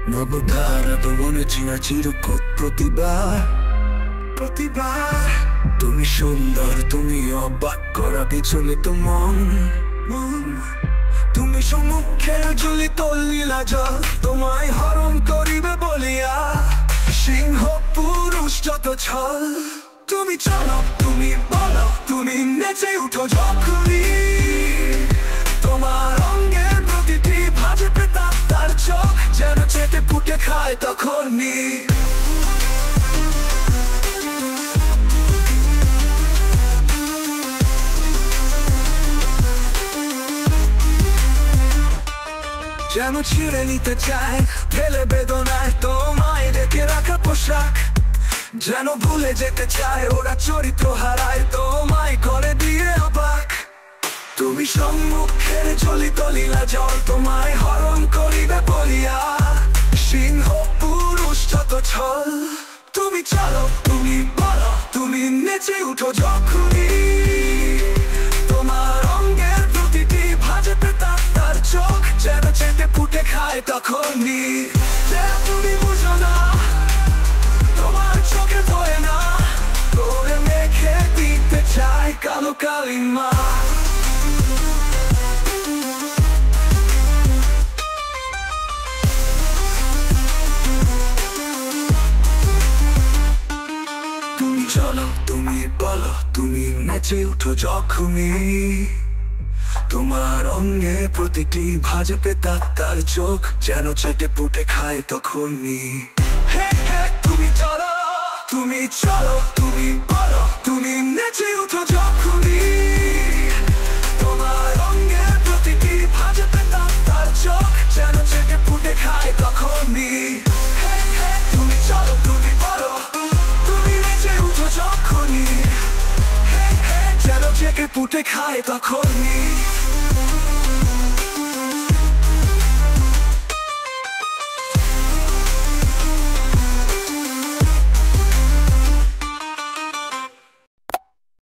নবধারা ভবনে চিনা চিরকুট প্রতিবার তুমি সুন্দর, তুমি অবাক করা বিচলিত মন। তুমি সম্মুখের জ্বলিত লীলা জল, তোমায় হরণ করিবে বলিয়া সিংহ পুরুষ যত ছল। তুমি চলো, তুমি বলো, তুমি নেচে উঠো যখনই তোমার অঙ্গের প্রতিটি ভাঁজে পেতাম তার চোখ, যেন চেটে পুটে খায় তখনই। যেন ছিঁড়ে নিতে চায় ফেলে বেদনায় তোমায় রেখে রাখা পোশাক, যেন ভুলে যেতে চায় ওরা চরিত্র হারায় তোমায় করে দিয়ে অবাক। তুমি সম্মুখের জ্বলিত লীলা জল, তোমায় হরণ করিবে বলিয়া সিংহ পুরুষ যত ছল। তুমি চলো, তুমি বলো, তুমি নেচে উঠো যখনই তোমার অঙ্গের প্রতিটি ভাঁজে পেতাম তার চোখ, যেন চেটে পুটে খায় তখনই। তুমি বুঝো না, তোমার চোখে ধরে না, করে মেখে দিতে চায় কালো কালিমা। তুমি চলো, তুমি বলো, তুমি নেচে উঠো যখনই তোমার অঙ্গে প্রতিটি ভাঁজে পেতা তার চোখ, যেন চেটে পুটে খায় তখনই। তুমি চলো, তুমি চলো, তুমি বলো, তুমি নেচে উঠো যখনই তোমার অঙ্গে প্রতিটি ভাঁজে পেতা তার চোখ, যেন চেটে পুটে খায় তখনই। তুমি চলো, তুমি বলো, তুমি নেচে উঠো যখনই যেন চেটে পুটে খায় তখনই।